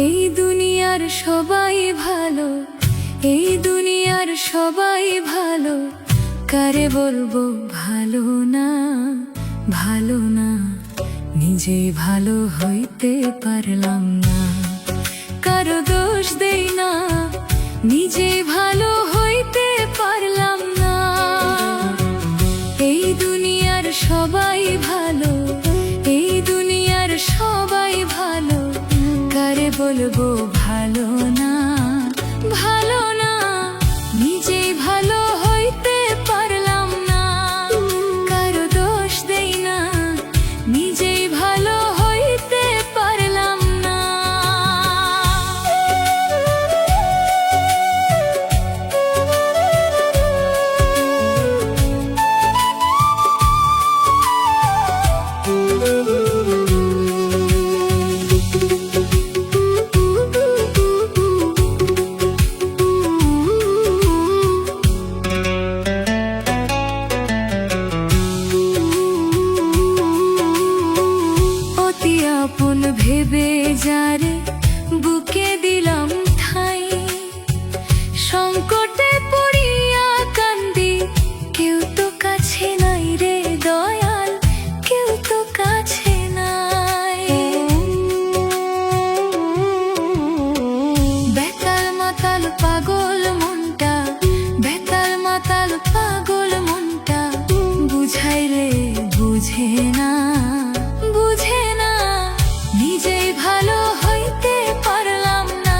এই দুনিয়ার সবাই ভালো, এই দুনিয়ার সবাই ভালো, কারে বলবো ভালো না, ভালো না। নিজেই ভালো হইতে পারলাম না, কারো দোষ দেই না, নিজেই ভালো হইতে পারলাম না। এই দুনিয়ার সবাই ভালো, এই দুনিয়ার সবাই ভালো, কারে বলবো ভালো না, ভালো না। নিজেই ভালো হইতে পারলাম না, কারো দোষ দেই না, নিজেই ভালো হইতে পারলাম না। আপন ভেবে যারে বুকে দিলাম ঠাই, সংকটে পড়িয়া কান্দি, কেউ তো কাছে নাই রে দয়াল, কেউ তো কাছে নাই। বেতাল মাতাল পাগল মনটা, বেতাল মাতাল পাগল মনটা, বুঝাই রে বুঝে না, বুঝে না। নিজেই ভালো হইতে পারলাম না,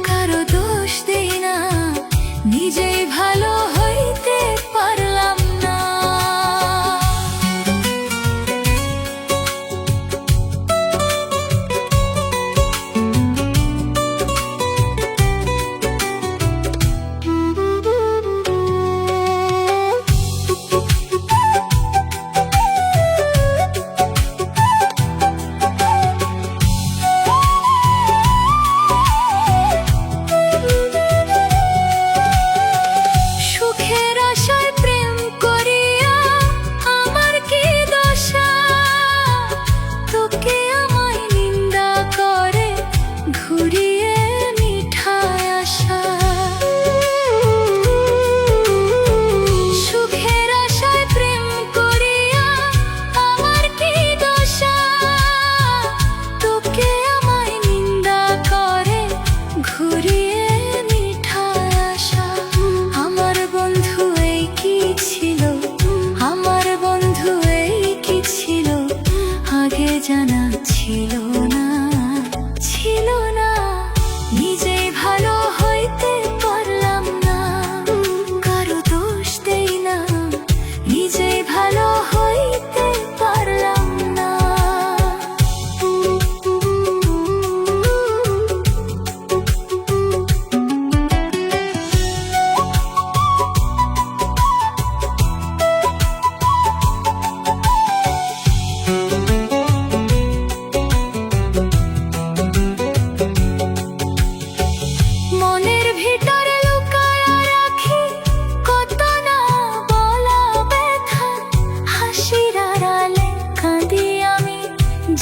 কারো দোষ দেই না, নিজেই ভালো হইতে পারলাম না। জানা ছিল না, ছিল না। নিজেই ভালো হইতে পারলাম না, কারো দোষ দেই না, নিজেই ভালো হইতে পারলাম না।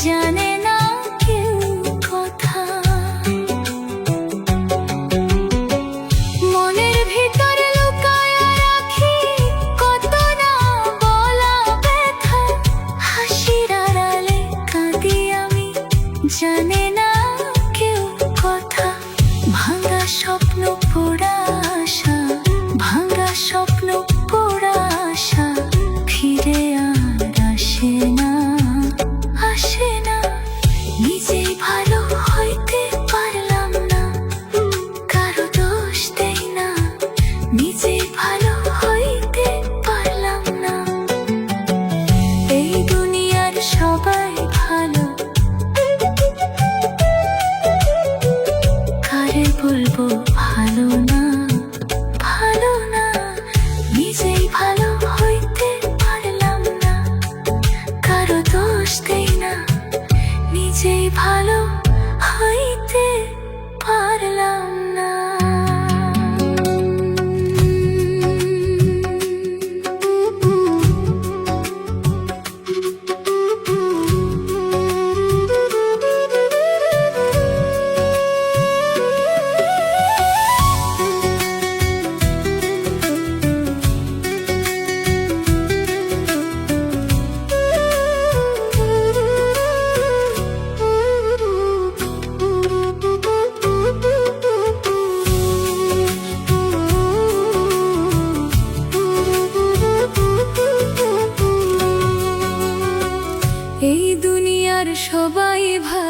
জানে না কেউ কথা, মনের ভিতরে লুকায়া রাখি কত না বলা ব্যথা, হাসির আড়ালে কাঁদি আমি, জানে না কেউ কথা। ভাঙা স্বপ্ন পোড়া আশা, ভাঙা স্বপ্ন পোড়া আশা, ফিরে আর আসে না, আসে না। নিজেই ভালো হইতে পারলাম না, কারো দোষ দেই না, নিজেই ভালো হইতে পারলাম না। এই দুনিয়ার সবাই ভালো, কারে বলবো ভালো না, ভালো না। নিজেই ভালো হইতে পারলাম না, কারো দোষ দেই না, নিজেই ভালো হইতে পারলাম না।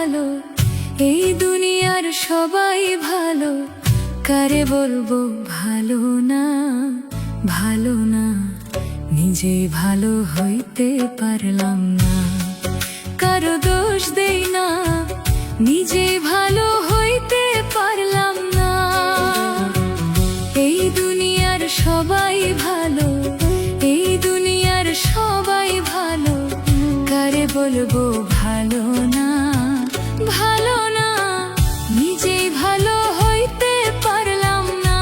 ভালো, এই দুনিয়ার সবাই ভালো, কারে বলবো ভালো না, ভালো না। নিজে ভালো হইতে পারলাম না, কারো দোষ দেই না, নিজে ভালো হইতে পারলাম না। এই দুনিয়ার সবাই ভালো, এই দুনিয়ার সবাই ভালো, কারে বলবো ভালো না, ভালো না। নিজেই ভালো হইতে পারলাম না,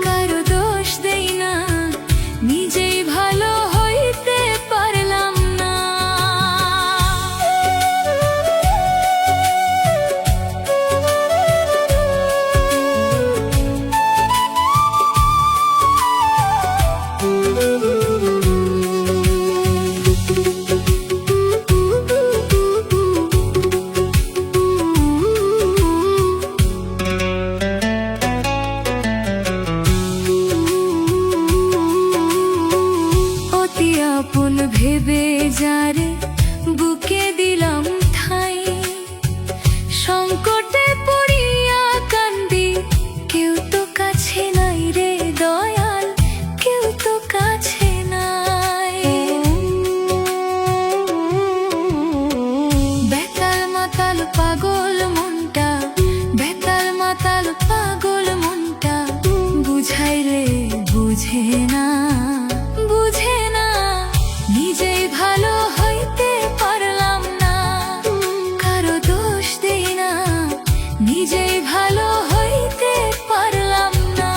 কারো দোষ দেই না, নিজেই ভালো হইতে পারলাম না। আপন ভেবে যারে বুকে দিলাম ঠাই, সংকটে পড়িয়া কান্দি, কেউ তো কাছে নাই রে দয়াল, কেউ তো কাছে নাই। বেতাল মাতাল পাগল মনটা, বেতাল মাতাল পাগল মনটা, বুঝাই রে বুঝে না, বুঝে না। নিজেই ভালো হইতে পারলাম না, কারো দোষ দেই না, নিজেই ভালো হইতে পারলাম না।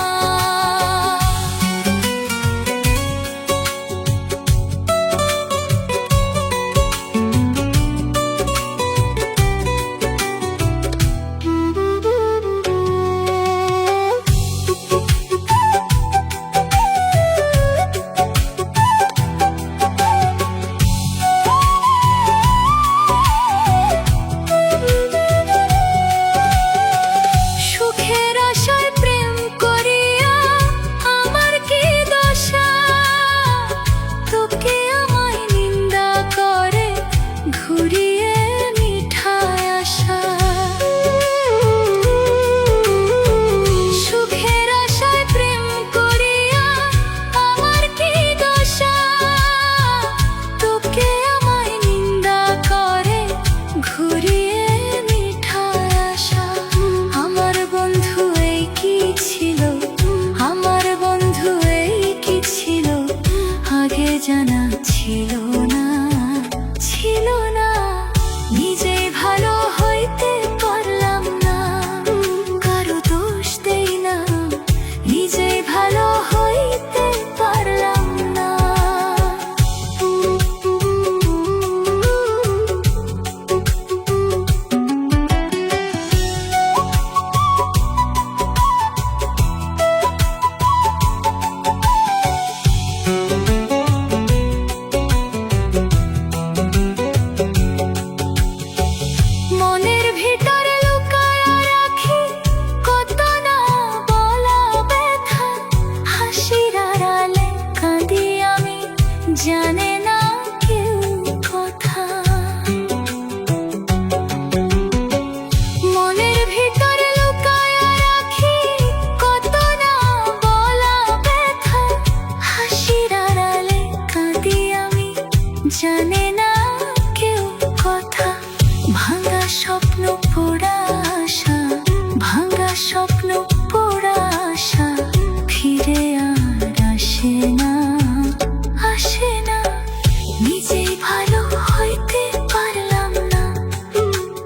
জানা ছিল না, ছিল না। নিজেই ভালো হইতে পারলাম না, কারো দোষ দেই না, নিজেই ভালো হইতে পারলাম না। জানে না কেউ কথা, মনের ভিতরে লুকায়া রাখি কত না বলা ব্যথা, হাসির আড়ালে কাঁদি আমি, জানে না কেউ কথা। ভাঙা স্বপ্ন পোড়া আশা, ভাঙা স্বপ্ন পোড়া আশা, ফিরে আর আসে না, আসে না। নিজেই ভালো হইতে পারলাম না,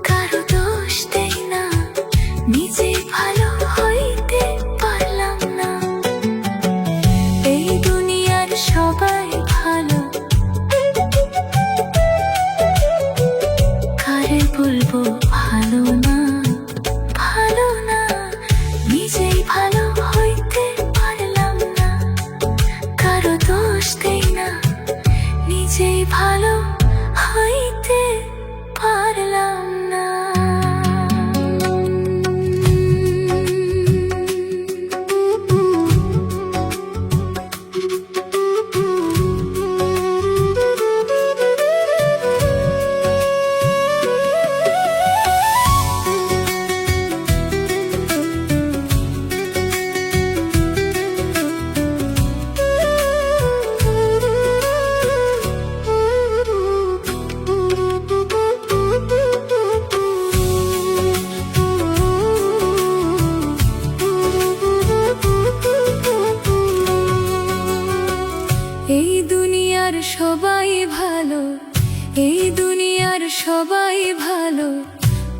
কারো দোষ দেই না, নিজেই ভালো হইতে পারলাম না। এই দুনিয়ার সবাই ভালো, কারে বলবো ভালো না, ভালো না।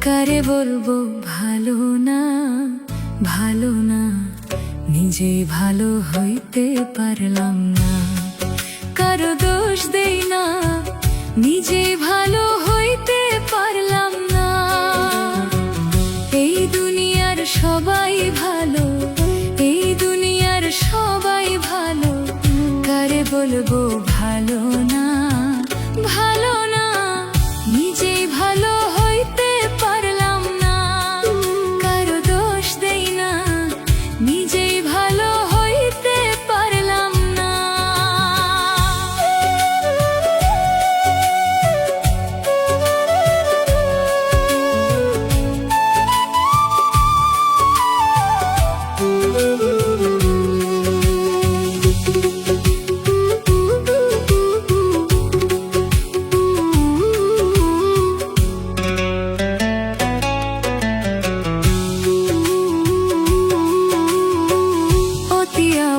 কারে বলবো ভালো না, ভালো না, নিজেই ভালো হইতে পারলাম না। কারো দোষ দেই না, নিজেই ভালো হইতে পারলাম না। এই দুনিয়ার সবাই ভালো, এই দুনিয়ার সবাই ভালো, কারে বলবো ভালো না, ভালো না, নিজেই ভালো হইতে পারলাম না। কারো দোষ দেই না, নিজেই ভালো হইতে পারলাম না।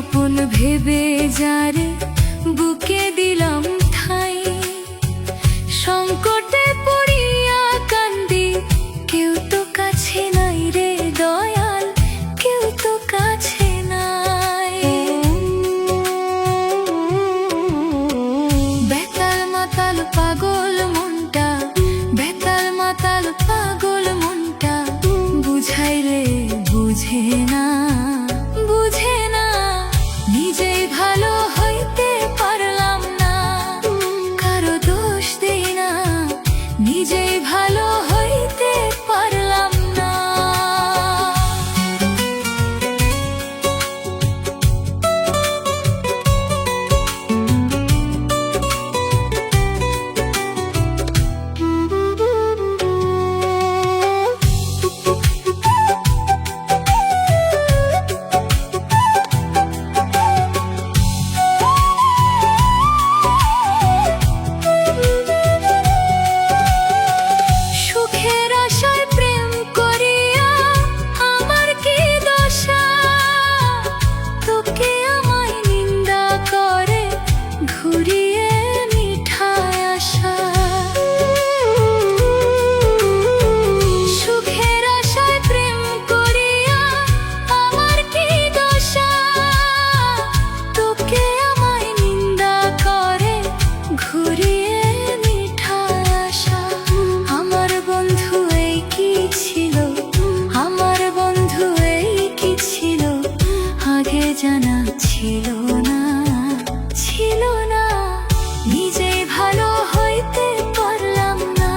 আপন ভেবে যারে বুকে দিলাম ঠাই, সংকটে পড়িয়া কান্দি, কেউ তো কাছে নাই রে দয়াল, কেউ তো কাছে নাই। বেতাল মাতাল পাগল মনটা, বেতাল মাতাল পাগল মনটা, বুঝাই রে বুঝে না, বুঝে না, নিজেই ভালো হইতে পারলাম না। কারো দোষ দেই না, নিজেই ভালো হইতে পারলাম না। জানা ছিল না, ছিল না, নিজেই ভালো হইতে পারলাম না।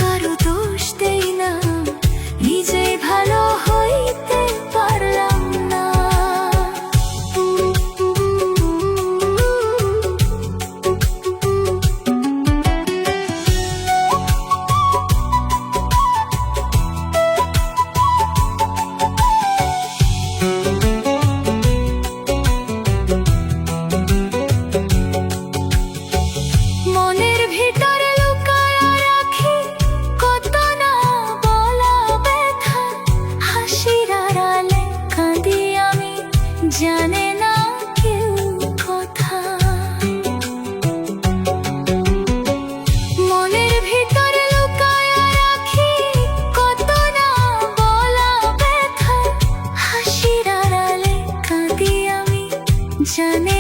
কারো দোষ দেই না, নিজেই ভালো হইতে পারলাম না। জানে না কেউ কথা, মনের ভিতরে লুকায়া রাখি কত না বলা ব্যথা, হাসির আড়ালে কাঁদি আমি, জানে